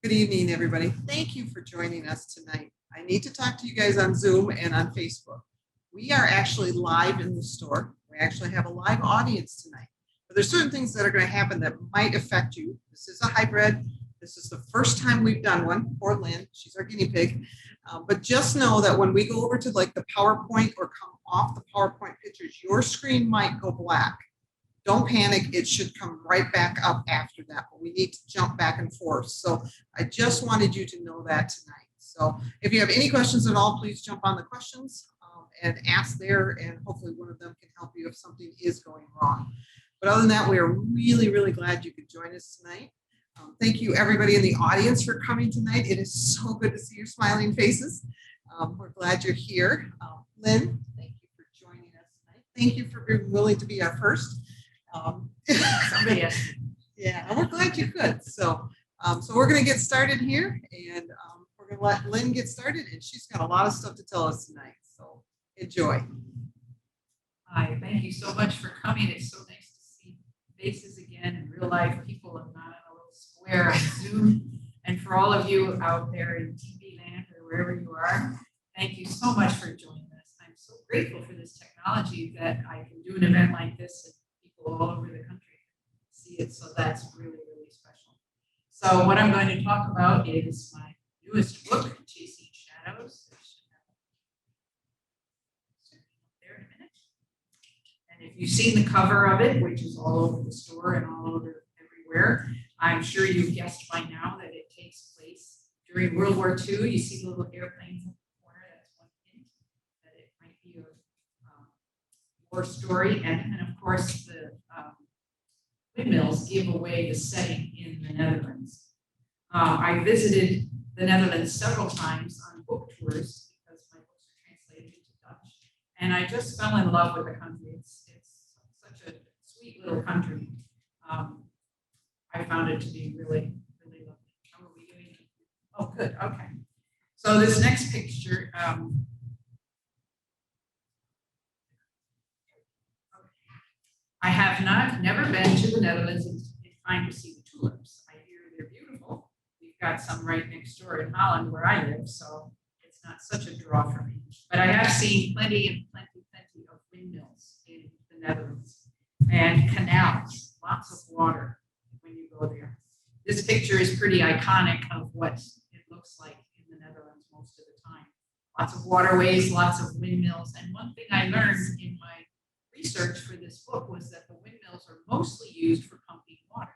Good evening, everybody. Thank you for joining us tonight. I need to talk to you guys on Zoom and on Facebook. We are actually live in the store. We actually have a live audience tonight. But there's certain things that are going to happen that might affect you. This is a hybrid. This is the first time we've done one. Poor Lynn, she's our guinea pig. But just know that when we go over to like the PowerPoint or come off the PowerPoint pictures, your screen might go black. Don't panic, it should come right back up after that, but we need to jump back and forth. So I just wanted you to know that tonight. So if you have any questions at all, please jump on the questions and ask there, and hopefully one of them can help you if something is going wrong. But other than that, we are really, really glad you could join us tonight. Thank you everybody in the audience for coming tonight. It is so good to see your smiling faces. We're glad you're here. Lynn, thank you for joining us tonight. Thank you for being willing to be our first. Somebody else. Yeah, and we're glad you could. So we're going to get started here, and we're going to let Lynn get started, and she's got a lot of stuff to tell us tonight. So enjoy. Hi, thank you so much for coming. It's so nice to see faces again in real life, people and not in a little square on Zoom. And for all of you out there in TV land or wherever you are, thank you so much for joining us. I'm so grateful for this technology that I can do an event like this. All over the country see it, so that's really, really special. So what I'm going to talk about is my newest book, Chasing Shadows. There in a minute. And if you've seen the cover of it, which is all over the store and all over everywhere, I'm sure you've guessed by now that it takes place during World War II. You see the little airplanes in the corner. That's one hint that it might be a war story, and of course the windmills give away the setting in the Netherlands. I visited the Netherlands several times on book tours because my books are translated into Dutch, and I just fell in love with the country. It's such a sweet little country. I found it to be really, really lovely. How are we doing? Oh, good. Okay. So this next picture. I have never been to the Netherlands in time to see the tulips. I hear they're beautiful. We've got some right next door in Holland where I live, so it's not such a draw for me. But I have seen plenty of windmills in the Netherlands and canals, lots of water when you go there. This picture is pretty iconic of what it looks like in the Netherlands most of the time. Lots of waterways, lots of windmills, and one thing I learned in my research for this book was that the windmills are mostly used for pumping water.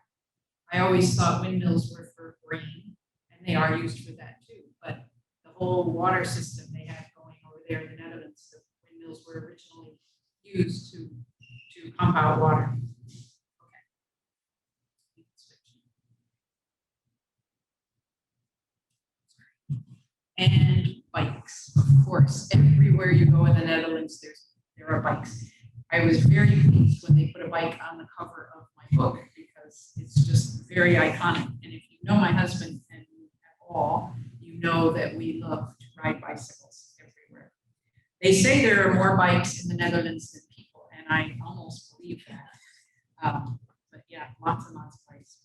I always thought windmills were for rain, and they are used for that too. But the whole water system they have going over there in the Netherlands, the windmills were originally used to pump out water. Okay. And bikes, of course. Everywhere you go in the Netherlands, there are bikes. I was very pleased when they put a bike on the cover of my book because it's just very iconic. And if you know my husband and me at all, you know that we love to ride bicycles everywhere. They say there are more bikes in the Netherlands than people, and I almost believe that. But yeah, lots and lots of bikes.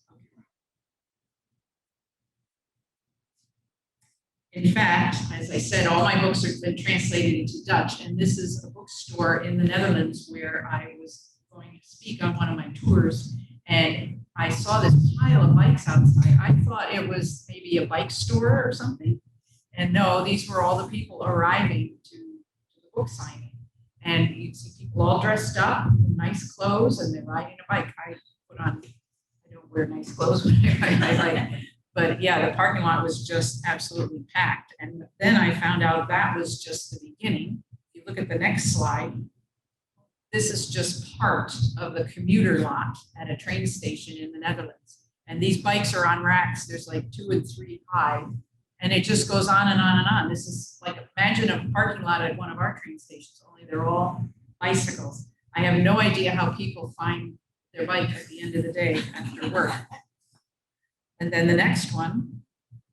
In fact, as I said, all my books have been translated into Dutch, and this is a bookstore in the Netherlands where I was going to speak on one of my tours, and I saw this pile of bikes outside. I thought it was maybe a bike store or something, and no, these were all the people arriving to the book signing. And you'd see people all dressed up, in nice clothes, and they're riding a bike. I don't wear nice clothes when I ride. But yeah, the parking lot was just absolutely packed. And then I found out that was just the beginning. If you look at the next slide, this is just part of the commuter lot at a train station in the Netherlands. And these bikes are on racks. There's like 2 and 3 high. And it just goes on and on and on. This is like, imagine a parking lot at one of our train stations, only they're all bicycles. I have no idea how people find their bike at the end of the day after work. And then the next one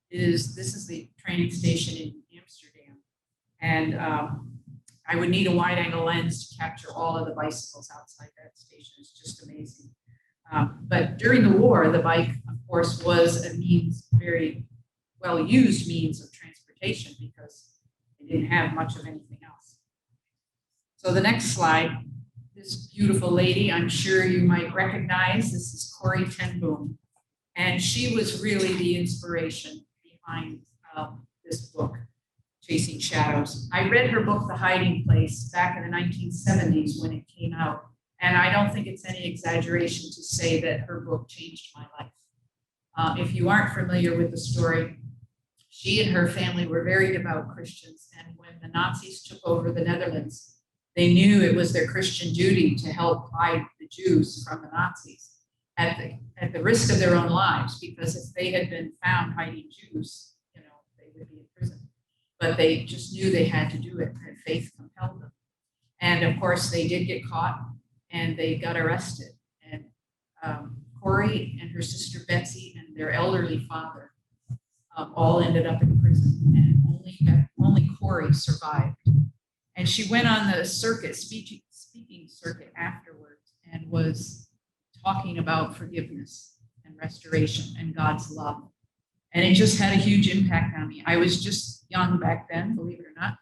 is, this is the train station in Amsterdam. And I would need a wide angle lens to capture all of the bicycles outside that station. It's just amazing. But during the war, the bike, of course, was a means very well-used means of transportation because they didn't have much of anything else. So the next slide, this beautiful lady, I'm sure you might recognize, this is Corrie ten Boom. And she was really the inspiration behind this book, Chasing Shadows. I read her book, The Hiding Place, back in the 1970s when it came out. And I don't think it's any exaggeration to say that her book changed my life. If you aren't familiar with the story, she and her family were very devout Christians. And when the Nazis took over the Netherlands, they knew it was their Christian duty to help hide the Jews from the Nazis at the risk of their own lives, because if they had been found hiding Jews, they would be in prison. But they just knew they had to do it, and faith compelled them. And of course, they did get caught, and they got arrested. And Corrie and her sister Betsy and their elderly father all ended up in prison, and only Corrie survived. And she went on the speaking circuit afterwards, and was talking about forgiveness and restoration and God's love. And it just had a huge impact on me. I was just young back then, believe it or not.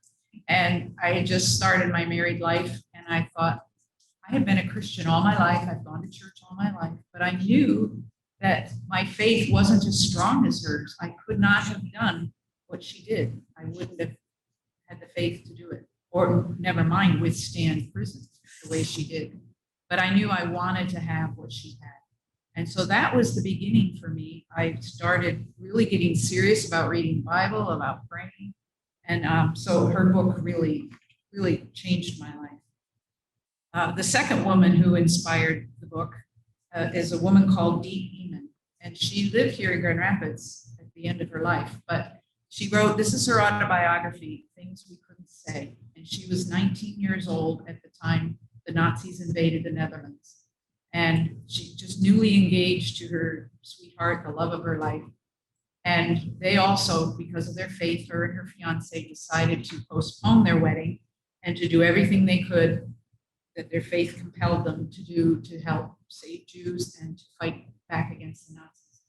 And I had just started my married life, and I thought, I have been a Christian all my life. I've gone to church all my life, but I knew that my faith wasn't as strong as hers. I could not have done what she did. I wouldn't have had the faith to do it, or never mind withstand prison the way she did. But I knew I wanted to have what she had. And so that was the beginning for me. I started really getting serious about reading the Bible, about praying. And so her book really, really changed my life. The second woman who inspired the book is a woman called Dee Eamon. And she lived here in Grand Rapids at the end of her life. But she wrote, this is her autobiography, Things We Couldn't Say. And she was 19 years old at the time the Nazis invaded the Netherlands. And she just newly engaged to her sweetheart, the love of her life. And they also, because of their faith, her and her fiance decided to postpone their wedding and to do everything they could that their faith compelled them to do to help save Jews and to fight back against the Nazis.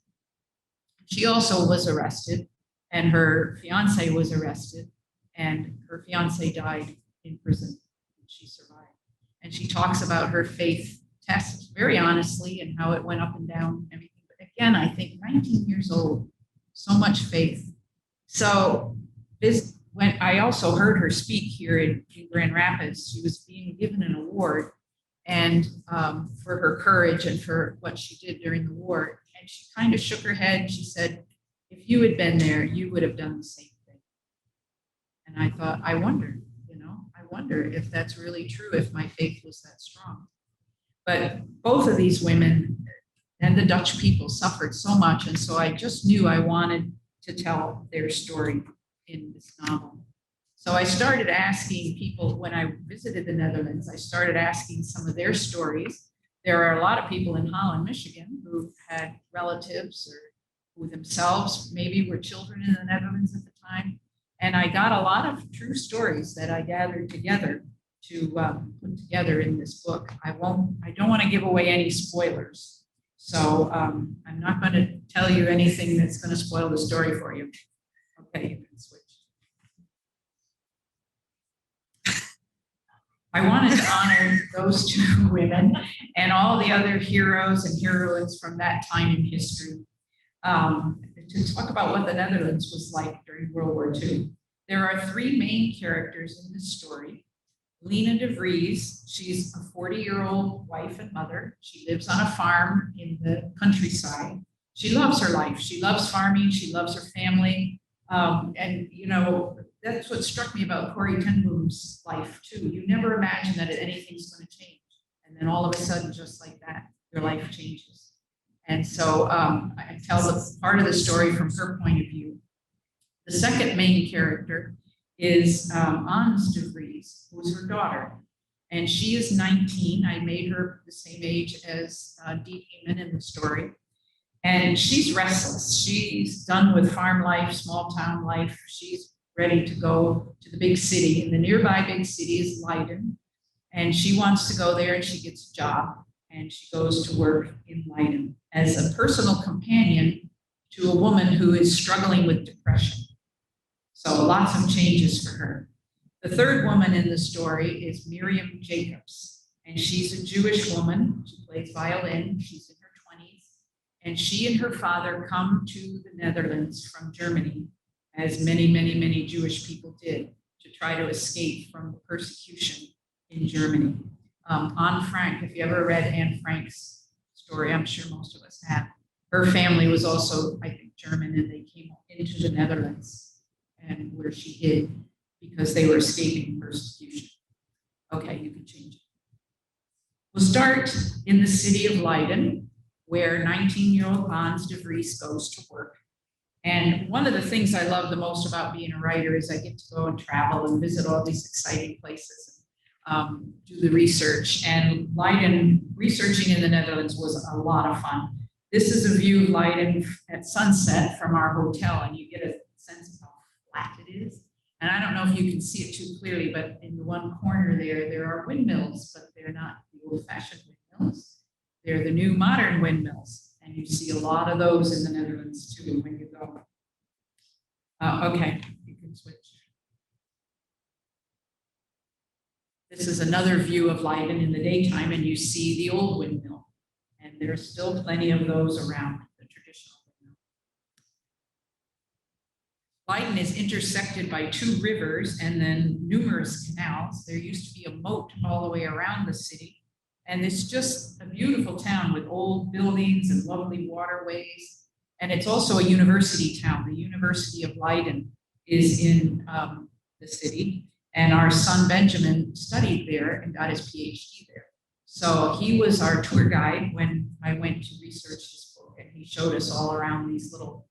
She also was arrested, and her fiance was arrested, and her fiance died in prison. She survived. And she talks about her faith test very honestly and how it went up and down and everything. But again, I think 19 years old, so much faith. So when I also heard her speak here in Grand Rapids, she was being given an award and for her courage and for what she did during the war. And she kind of shook her head. She said, if you had been there, you would have done the same thing. And I thought, I wonder if that's really true, if my faith was that strong. But both of these women and the Dutch people suffered so much. And so I just knew I wanted to tell their story in this novel. So I started asking people when I visited the Netherlands, I started asking some of their stories. There are a lot of people in Holland, Michigan, who had relatives or who themselves maybe were children in the Netherlands at the time. And I got a lot of true stories that I gathered together to put together in this book. I don't want to give away any spoilers. So I'm not going to tell you anything that's going to spoil the story for you. Okay, you can switch. I wanted to honor those two women and all the other heroes and heroines from that time in history. To talk about what the Netherlands was like during World War II. There are three main characters in this story. Lena de Vries, she's a 40-year-old wife and mother. She lives on a farm in the countryside. She loves her life. She loves farming. She loves her family. And that's what struck me about Corrie ten Boom's life too. You never imagine that anything's going to change. And then all of a sudden, just like that, your life changes. And so I tell the part of the story from her point of view. The second main character is Ans de Vries, who is her daughter. And she is 19. I made her the same age as Dee Eamon in the story. And she's restless. She's done with farm life, small town life. She's ready to go to the big city. And the nearby big city is Leiden. And she wants to go there, and she gets a job. And she goes to work in Leiden as a personal companion to a woman who is struggling with depression. So lots of changes for her. The third woman in the story is Miriam Jacobs, and she's a Jewish woman. She plays violin. She's in her 20s, and she and her father come to the Netherlands from Germany, as many, many, many Jewish people did, to try to escape from the persecution in Germany. Anne Frank, if you ever read Anne Frank's story, I'm sure most of us have, her family was also, I think, German, and they came into the Netherlands, and where she hid because they were escaping persecution. Okay, you can change it. We'll start in the city of Leiden, where 19-year-old Hans de Vries goes to work. And one of the things I love the most about being a writer is I get to go and travel and visit all these exciting places, and do the research. And Leiden, researching in the Netherlands was a lot of fun. This is a view of Leiden at sunset from our hotel, and you get a sense of how flat it is. And I don't know if you can see it too clearly, but in the one corner there are windmills, but they're not the old-fashioned windmills. They're the new modern windmills. And you see a lot of those in the Netherlands too when you go. Okay, you can switch. This is another view of Leiden in the daytime, and you see the old windmill. And there's still plenty of those around, the traditional windmill. Leiden is intersected by 2 rivers and then numerous canals. There used to be a moat all the way around the city. And it's just a beautiful town with old buildings and lovely waterways. And it's also a university town. The University of Leiden is in the city. And our son Benjamin studied there and got his PhD there. So he was our tour guide when I went to research this book. And he showed us all around these little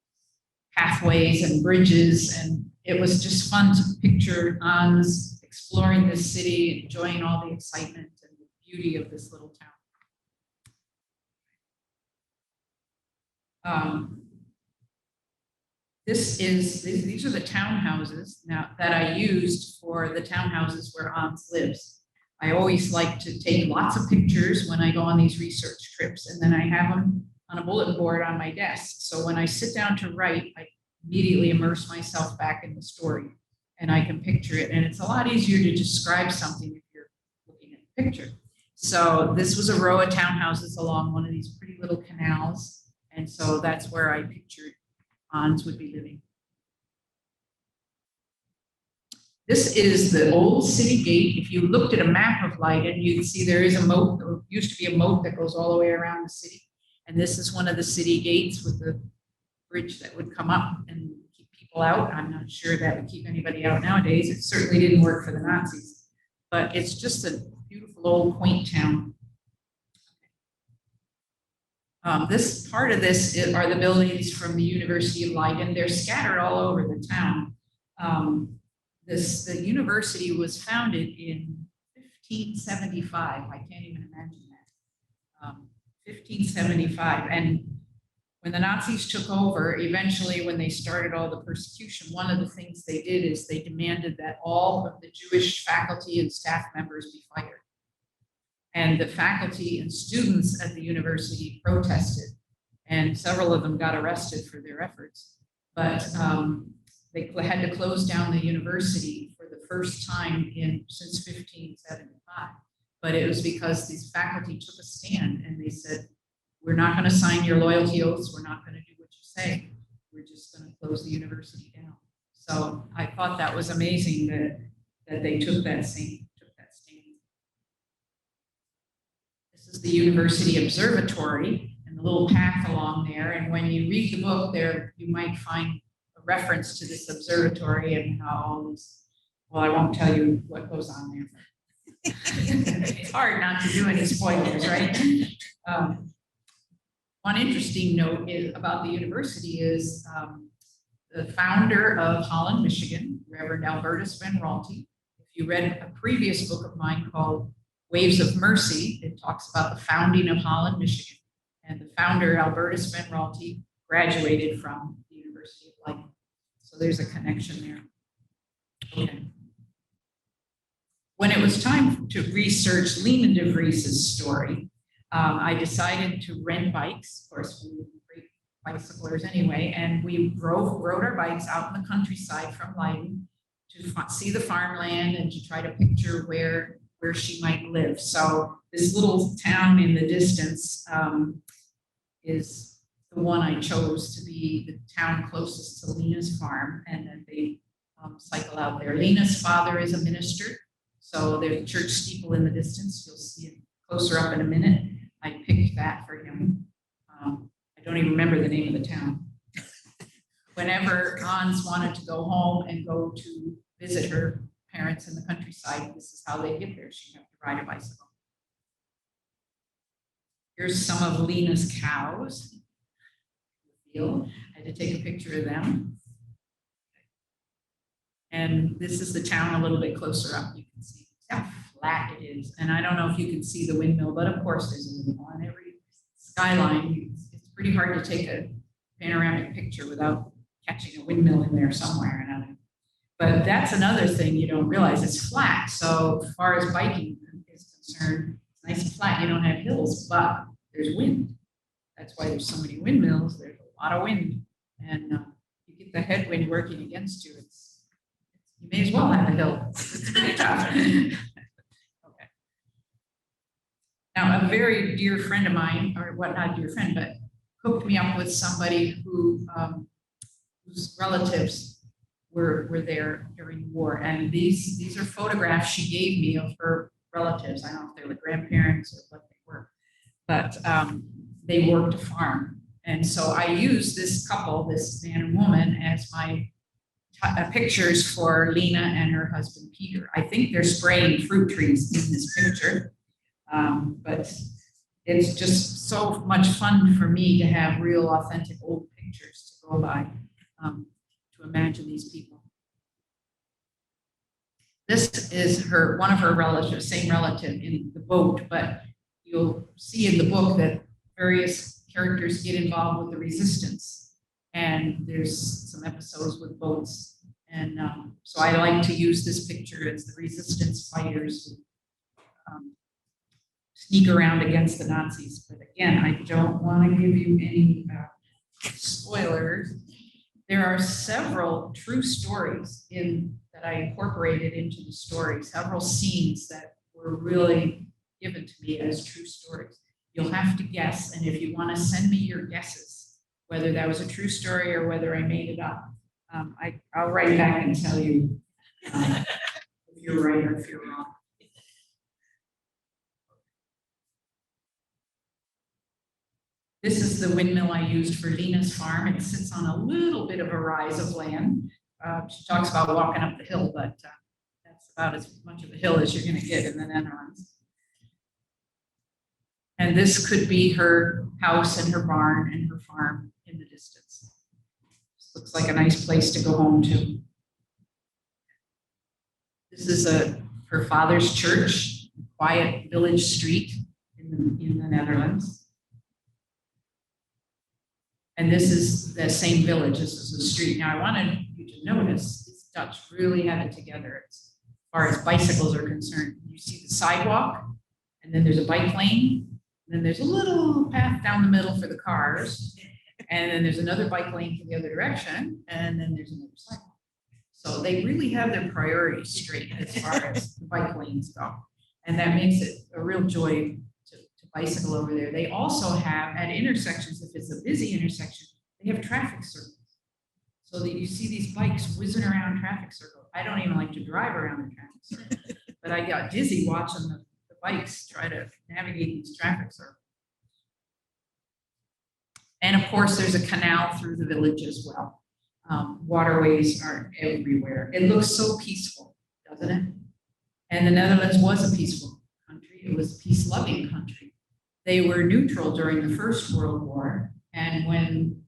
pathways and bridges. And it was just fun to picture Hans exploring this city, enjoying all the excitement and the beauty of this little town. These are the townhouses now that I used for the townhouses where Hans lives. I always like to take lots of pictures when I go on these research trips, and then I have them on a bulletin board on my desk. So when I sit down to write, I immediately immerse myself back in the story, and I can picture it. And it's a lot easier to describe something if you're looking at the picture. So this was a row of townhouses along one of these pretty little canals. And so that's where I pictured Hans would be living. This is the old city gate. If you looked at a map of Leiden, you'd see there is a moat. There used to be a moat that goes all the way around the city. And this is one of the city gates with the bridge that would come up and keep people out. I'm not sure that would keep anybody out nowadays. It certainly didn't work for the Nazis. But it's just a beautiful old quaint town. This part of this are the buildings from the University of Leiden. They're scattered all over the town. The university was founded in 1575. I can't even imagine that. 1575. And when the Nazis took over, eventually when they started all the persecution, one of the things they did is they demanded that all of the Jewish faculty and staff members be fired. And the faculty and students at the university protested, and several of them got arrested for their efforts. But they had to close down the university for the first time since 1575. But it was because these faculty took a stand and they said, we're not going to sign your loyalty oaths. We're not going to do what you say. We're just going to close the university down. So I thought that was amazing that they took that stand. This is the University Observatory and the little path along there. And when you read the book there, you might find a reference to this observatory and how all this, well, I won't tell you what goes on there. It's hard not to do any spoilers, right? One interesting note about the university is the founder of Holland, Michigan, Reverend Albertus Van Raalte. If you read a previous book of mine called Waves of Mercy, it talks about the founding of Holland, Michigan. And the founder, Albertus Van Raalte, graduated from the University of Leiden. So there's a connection there. Okay. When it was time to research Lynn de Vries's story, I decided to rent bikes. Of course, we wouldn't bicyclers anyway, and we rode our bikes out in the countryside from Leiden to see the farmland and to try to picture where she might live. So this little town in the distance is the one I chose to be the town closest to Lena's farm, and then they cycle out there. Lena's father is a minister, so there's a church steeple in the distance. You'll see it closer up in a minute. I picked that for him. I don't even remember the name of the town. Whenever Hans wanted to go home and go to visit her parents in the countryside, this is how they get there. She'd have to ride a bicycle. Here's some of Lena's cows. I had to take a picture of them. And this is the town a little bit closer up. You can see how flat it is. And I don't know if you can see the windmill, but of course there's a windmill on every skyline. It's pretty hard to take a panoramic picture without catching a windmill in there somewhere or another. But that's another thing you don't realize. It's flat. So as far as biking is concerned, it's nice and flat. You don't have hills, but there's wind. That's why there's so many windmills. There's a lot of wind. And you get the headwind working against you. You may as well have a hill. It's pretty tough. Okay. Now, a very dear friend of mine, or what, not a dear friend, but hooked me up with somebody who whose relatives were there during the war. And these are photographs she gave me of her relatives. I don't know if they were grandparents or what they were, but they worked a farm. And so I used this couple, this man and woman, as my pictures for Lena and her husband, Peter. I think they're spraying fruit trees in this picture, but it's just so much fun for me to have real, authentic old pictures to go by, to imagine these people. This is one of her relatives, same relative in the boat, but you'll see in the book that various characters get involved with the resistance. And there's some episodes with boats. And so I like to use this picture as the resistance fighters who sneak around against the Nazis. But again, I don't want to give you any spoilers. There are several true stories that I incorporated into the story, several scenes that were really given to me as true stories. You'll have to guess, and if you want to send me your guesses, whether that was a true story or whether I made it up, I'll write back and tell you if you're right or if you're wrong. This is the windmill I used for Lena's farm. It sits on a little bit of a rise of land. She talks about walking up the hill, but that's about as much of a hill as you're going to get in the Netherlands. And this could be her house and her barn and her farm in the distance. This looks like a nice place to go home to. This is her father's church, quiet village street in the Netherlands. And this is the same village. This is the street. Now, I wanted you to notice these Dutch really have it together as far as bicycles are concerned. You see the sidewalk, and then there's a bike lane. Then there's a little path down the middle for the cars, and then there's another bike lane to the other direction, and then there's another sidewalk. So they really have their priorities straight as far as the bike lanes go, and that makes it a real joy to bicycle over there. They also have at intersections, if it's a busy intersection, they have traffic circles, so that you see these bikes whizzing around traffic circles. I don't even like to drive around the traffic circle, but I got dizzy watching the bikes try to navigate these traffic circles. And of course, there's a canal through the village as well. Waterways are everywhere. It looks so peaceful, doesn't it? And the Netherlands was a peaceful country. It was a peace-loving country. They were neutral during the First World War. And when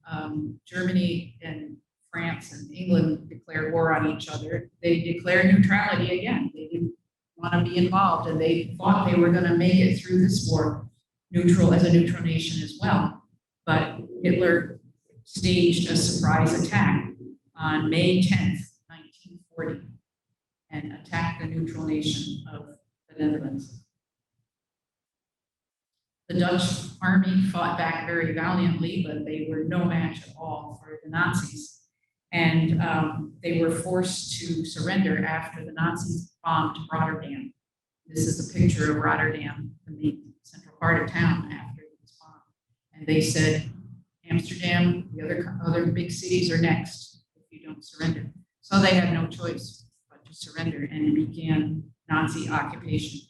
Germany and France and England declared war on each other, they declared neutrality again. They didn't want to be involved, and they thought they were going to make it through this war neutral as a neutral nation as well. But Hitler staged a surprise attack on May 10th, 1940, and attacked the neutral nation of the Netherlands. The Dutch army fought back very valiantly, but they were no match at all for the Nazis. And they were forced to surrender after the Nazis bombed Rotterdam. This is a picture of Rotterdam, the main central part of town after it was bombed. And they said, Amsterdam, the other big cities are next if you don't surrender. So they had no choice but to surrender, and it began Nazi occupation.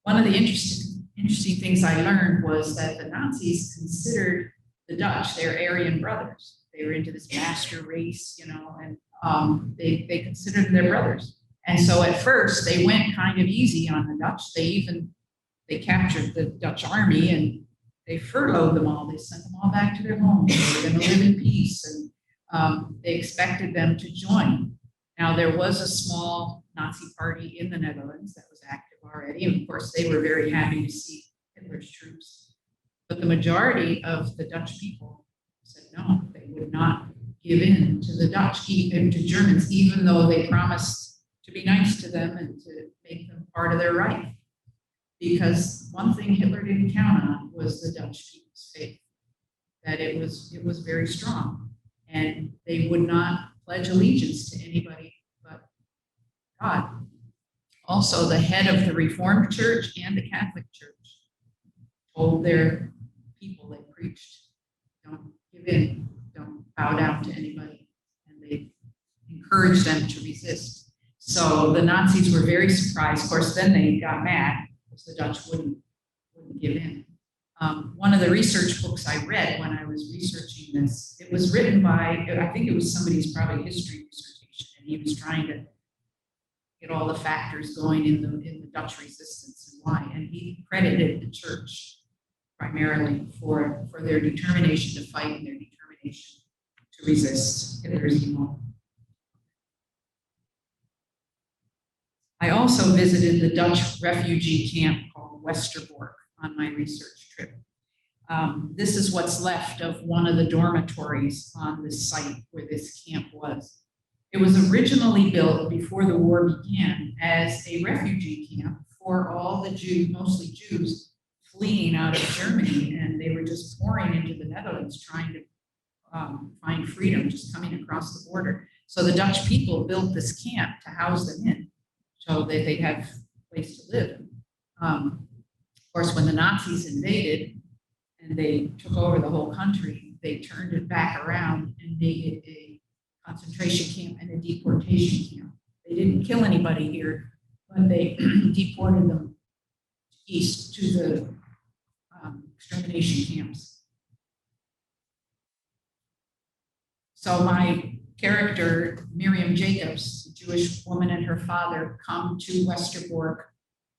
One of the interesting things I learned was that the Nazis considered the Dutch their Aryan brothers. They were into this master race, and they considered them their brothers. And so at first they went kind of easy on the Dutch. They captured the Dutch army and they furloughed them all. They sent them all back to their homes. They were going to live in peace, and they expected them to join. Now, there was a small Nazi party in the Netherlands that was active already, and of course, they were very happy to see Hitler's troops. But the majority of the Dutch people said no, they would not give in to the Dutch, even to Germans, even though they promised to be nice to them and to make them part of their Reich. Because one thing Hitler didn't count on was the Dutch people's faith, that it was very strong, and they would not pledge allegiance to anybody but God. Also, the head of the Reformed Church and the Catholic Church told their people, they preached, don't give in, don't bow down to anybody, and they encouraged them to resist. So the Nazis were very surprised. Of course, then they got mad because the Dutch wouldn't give in. One of the research books I read when I was researching this, it was written by, I think it was somebody's probably history dissertation, and he was trying to get all the factors going in the Dutch resistance and why. And he credited the church primarily for their determination to fight and their determination to resist Hitler's evil. I also visited the Dutch refugee camp called Westerbork on my research trip. This is what's left of one of the dormitories on this site where this camp was. It was originally built before the war began as a refugee camp for all the Jews, mostly Jews, fleeing out of Germany, and they were just pouring into the Netherlands trying to find freedom, just coming across the border. So the Dutch people built this camp to house them in, so that they'd have a place to live. Of course, when the Nazis invaded and they took over the whole country, they turned it back around and made it a concentration camp and a deportation camp. They didn't kill anybody here, but they deported them east to the extermination camps. So my character, Miriam Jacobs, a Jewish woman, and her father come to Westerbork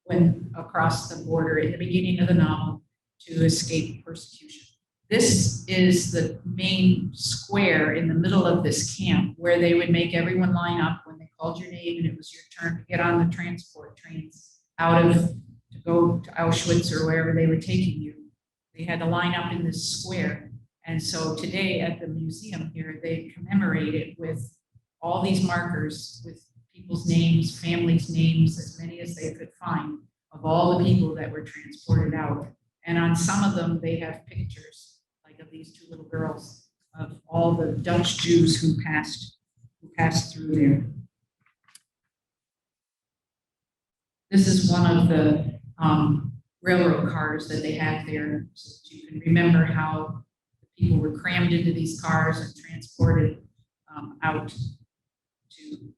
when across the border in the beginning of the novel to escape persecution. This is the main square in the middle of this camp where they would make everyone line up when they called your name and it was your turn to get on the transport trains to go to Auschwitz or wherever they were taking you. They had to line up in this square. And so today at the museum here, they commemorate it with all these markers with people's names, families' names, as many as they could find of all the people that were transported out. And on some of them, they have pictures, like of these two little girls, of all the Dutch Jews who passed through there. This is one of the railroad cars that they have there, so that you can remember how people were crammed into these cars and transported out to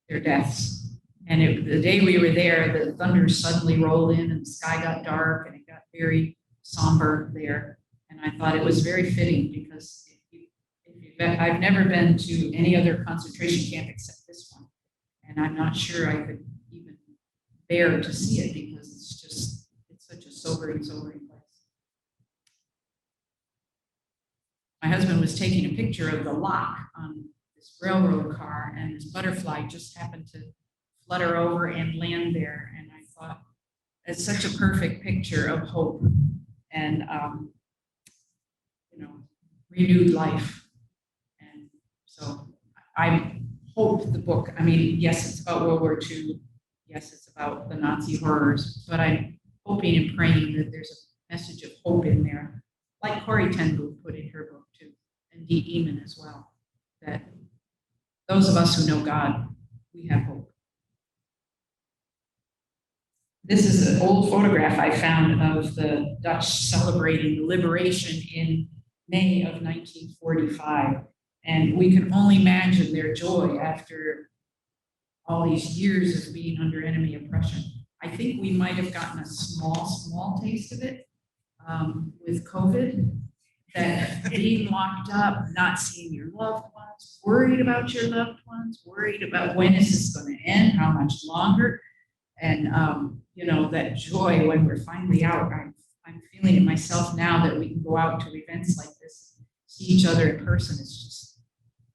their deaths. And the day we were there, the thunder suddenly rolled in and the sky got dark and it got very somber there. And I thought it was very fitting because I've never been to any other concentration camp except this one. And I'm not sure I could even bear to see it because it's such a sobering place. My husband was taking a picture of the lock on this railroad car, and this butterfly just happened to flutter over and land there. And I thought, it's such a perfect picture of hope and, renewed life. And so I hope the book, yes, it's about World War II. Yes, it's about the Nazi horrors, but I'm hoping and praying that there's message of hope in there, like Corrie ten Boom put in her book too, and Dee Eamon as well, that those of us who know God, we have hope. This is an old photograph I found of the Dutch celebrating liberation in May of 1945. And we can only imagine their joy after all these years of being under enemy oppression. I think we might have gotten a small taste of it with COVID, that being locked up, not seeing your loved ones, worried about your loved ones, worried about when is this going to end, how much longer. And, that joy when we're finally out. I'm feeling it myself now that we can go out to events like this, see each other in person. It's just,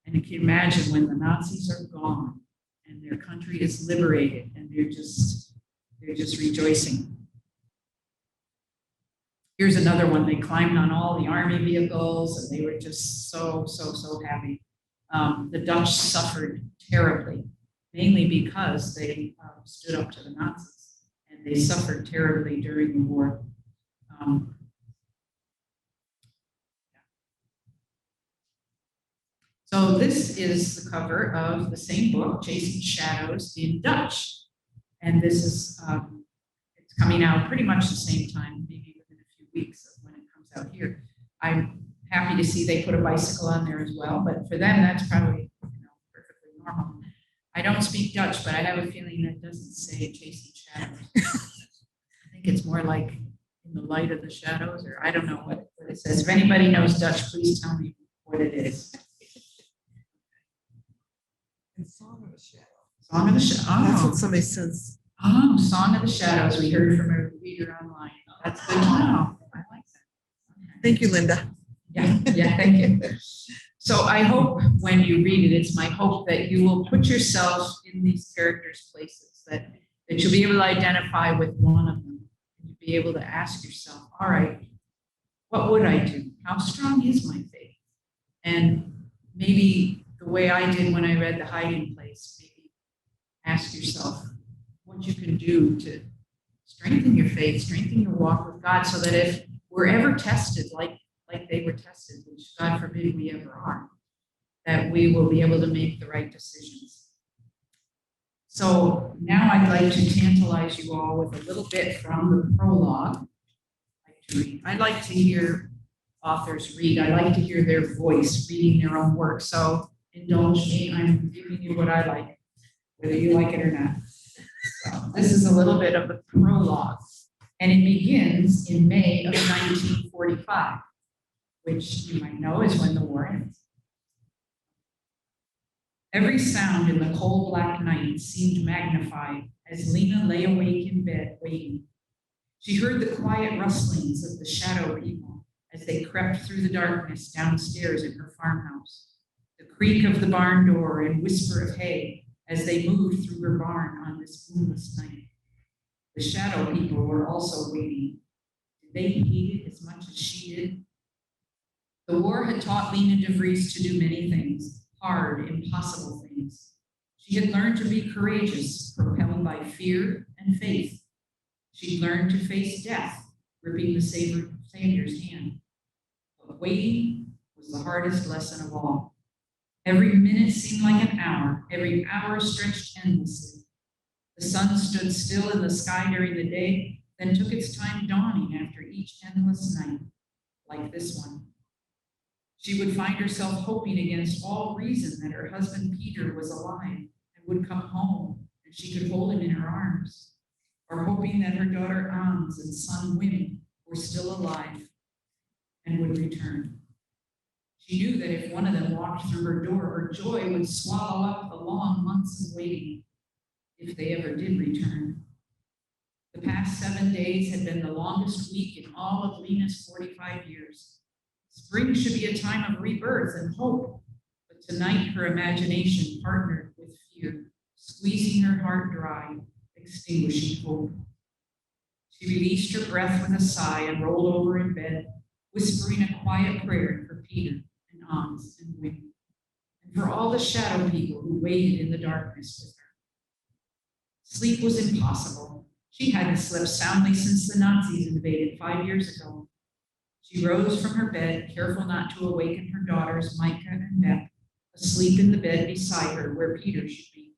and you can imagine when the Nazis are gone and their country is liberated and they're just rejoicing. Here's another one. They climbed on all the army vehicles and they were just so happy. The Dutch suffered terribly, mainly because they stood up to the Nazis. They suffered terribly during the war. So this is the cover of the same book, Chasing Shadows, in Dutch. And this is, it's coming out pretty much the same time, maybe within a few weeks of when it comes out here. I'm happy to see they put a bicycle on there as well, but for them, that's probably perfectly normal. I don't speak Dutch, but I have a feeling that doesn't say Chasing Shadows. I think it's more like in the light of the shadows, or I don't know what it says. If anybody knows Dutch, please tell me what it is. It's Song of the Shadow. Song of the Shadows. Oh. That's what somebody says. Oh, Song of the Shadows. We heard from a reader online. That's good to know. I like that. Okay. Thank you, Linda. Yeah, thank you. So I hope when you read it, it's my hope that you will put yourself in these characters' places, that you'll be able to identify with one of them. And you'll be able to ask yourself, all right, what would I do? How strong is my faith? And maybe the way I did when I read The Hiding Place, maybe ask yourself what you can do to strengthen your faith, strengthen your walk with God, so that if we're ever tested like they were tested, which God forbid we ever are, that we will be able to make the right decisions. So now I'd like to tantalize you all with a little bit from the prologue. I'd like to hear authors read. I like to hear their voice reading their own work. So indulge me. I'm giving you what I like, whether you like it or not. So this is a little bit of the prologue. And it begins in May of 1945, which you might know is when the war ends. Every sound in the cold black night seemed magnified as Lena lay awake in bed waiting. She heard the quiet rustlings of the shadow people as they crept through the darkness downstairs in her farmhouse, the creak of the barn door and whisper of hay as they moved through her barn on this moonless night. The shadow people were also waiting. Did they hate it as much as she did? The war had taught Lena DeVries to do many things, hard, impossible things. She had learned to be courageous, propelled by fear and faith. She learned to face death, gripping the Savior's hand. But waiting was the hardest lesson of all. Every minute seemed like an hour. Every hour stretched endlessly. The sun stood still in the sky during the day, then took its time dawning after each endless night, like this one. She would find herself hoping against all reason that her husband Peter was alive and would come home and she could hold him in her arms, or hoping that her daughter Ans and son Wim were still alive and would return. She knew that if one of them walked through her door, her joy would swallow up the long months of waiting, if they ever did return. The past 7 days had been the longest week in all of Lena's 45 years. Spring should be a time of rebirth and hope, but tonight her imagination partnered with fear, squeezing her heart dry, extinguishing hope. She released her breath with a sigh and rolled over in bed, whispering a quiet prayer for Peter and Ans and Wim, and for all the shadow people who waited in the darkness with her. Sleep was impossible. She hadn't slept soundly since the Nazis invaded 5 years ago. She rose from her bed, careful not to awaken her daughters, Micah and Beth, asleep in the bed beside her where Peter should be.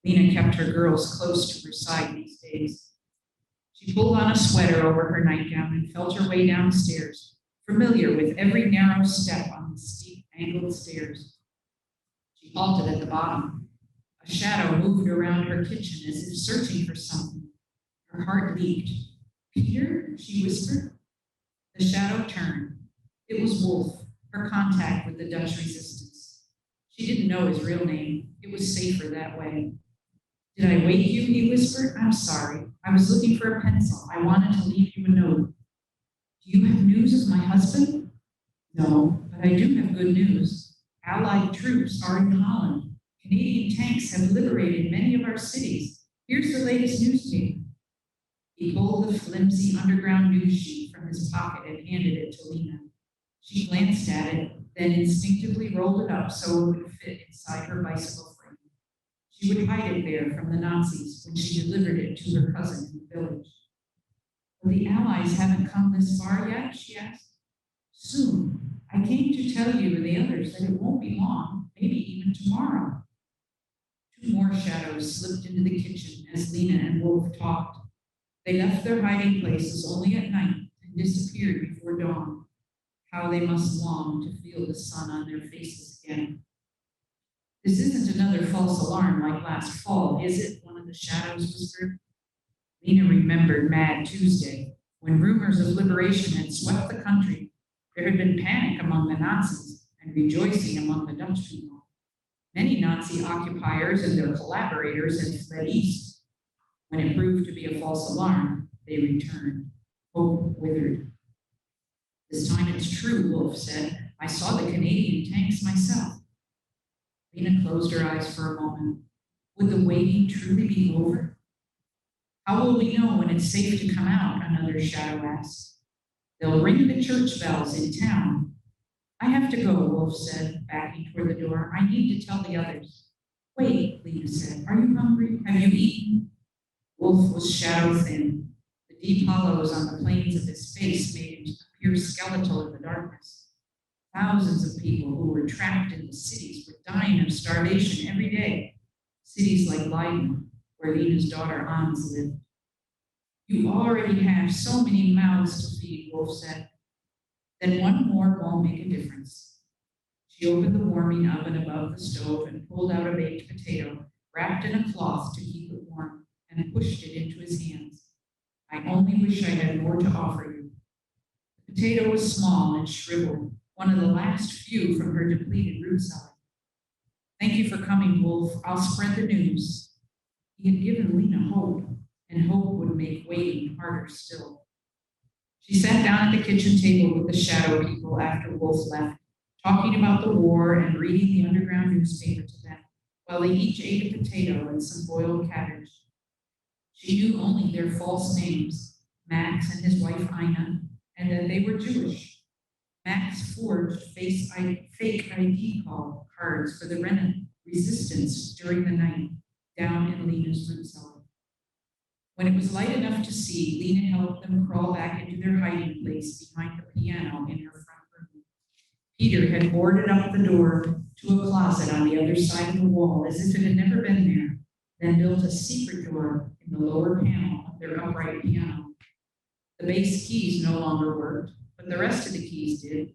Lena kept her girls close to her side these days. She pulled on a sweater over her nightgown and felt her way downstairs, familiar with every narrow step on the steep, angled stairs. She halted at the bottom. A shadow moved around her kitchen as if searching for something. Her heart leaped. "Peter?" she whispered. The shadow turned. It was Wolf, her contact with the Dutch resistance. She didn't know his real name. It was safer that way. "Did I wake you?" he whispered. "I'm sorry. I was looking for a pencil. I wanted to leave you a note." "Do you have news of my husband?" "No, but I do have good news. Allied troops are in Holland. Canadian tanks have liberated many of our cities. Here's the latest newspaper." He pulled the flimsy underground news sheet from his pocket and handed it to Lena. She glanced at it, then instinctively rolled it up so it would fit inside her bicycle frame. She would hide it there from the Nazis when she delivered it to her cousin in the village. "Well, the Allies haven't come this far yet?" she asked. "Soon. I came to tell you and the others that it won't be long, maybe even tomorrow." Two more shadows slipped into the kitchen as Lena and Wolf talked. They left their hiding places only at night and disappeared before dawn. How they must long to feel the sun on their faces again. "This isn't another false alarm like last fall, is it?" one of the shadows whispered. Lena remembered Mad Tuesday, when rumors of liberation had swept the country. There had been panic among the Nazis and rejoicing among the Dutch people. Many Nazi occupiers and their collaborators had fled east. When it proved to be a false alarm, they returned. Hope withered. "This time it's true," Wolf said. "I saw the Canadian tanks myself." Lena closed her eyes for a moment. Would the waiting truly be over? "How will we know when it's safe to come out?" another shadow asked. "They'll ring the church bells in town." "I have to go," Wolf said, backing toward the door. "I need to tell the others." "Wait," Lena said. "Are you hungry? Have you eaten?" Wolf was shadow thin. The deep hollows on the planes of his face made him appear skeletal in the darkness. Thousands of people who were trapped in the cities were dying of starvation every day. Cities like Leiden, where Lena's daughter Ans lived. "You already have so many mouths to feed," Wolf said. "Then one more won't make a difference." She opened the warming oven above the stove and pulled out a baked potato, wrapped in a cloth to keep it warm, and pushed it into his hands. "I only wish I had more to offer you." The potato was small and shriveled, one of the last few from her depleted root cellar. "Thank you for coming, Wolf. I'll spread the news." He had given Lena hope, and hope would make waiting harder still. She sat down at the kitchen table with the shadow people after Wolf left, talking about the war and reading the underground newspaper to them, while they each ate a potato and some boiled cabbage. She knew only their false names, Max and his wife Ina, and that they were Jewish. Max forged fake ID cards for the resistance during the night down in Lena's root cellar. When it was light enough to see, Lena helped them crawl back into their hiding place behind the piano in her front room. Peter had boarded up the door to a closet on the other side of the wall as if it had never been there, then built a secret door in the lower panel of their upright piano. The bass keys no longer worked, but the rest of the keys did.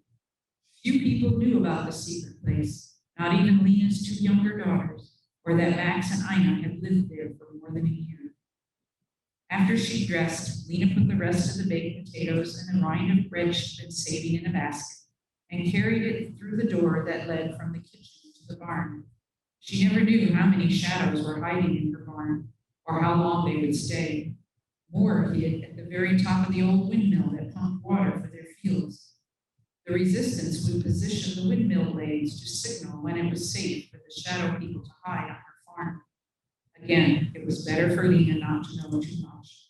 Few people knew about the secret place, not even Lena's two younger daughters, or that Max and Ina had lived there for more than a year. After she dressed, Lena put the rest of the baked potatoes and the rind of bread she'd been saving in a basket and carried it through the door that led from the kitchen to the barn. She never knew how many shadows were hiding in her barn or how long they would stay. More hid at the very top of the old windmill that pumped water for their fields. The resistance would position the windmill blades to signal when it was safe for the shadow people to hide on her farm. Again, it was better for Lena not to know too much.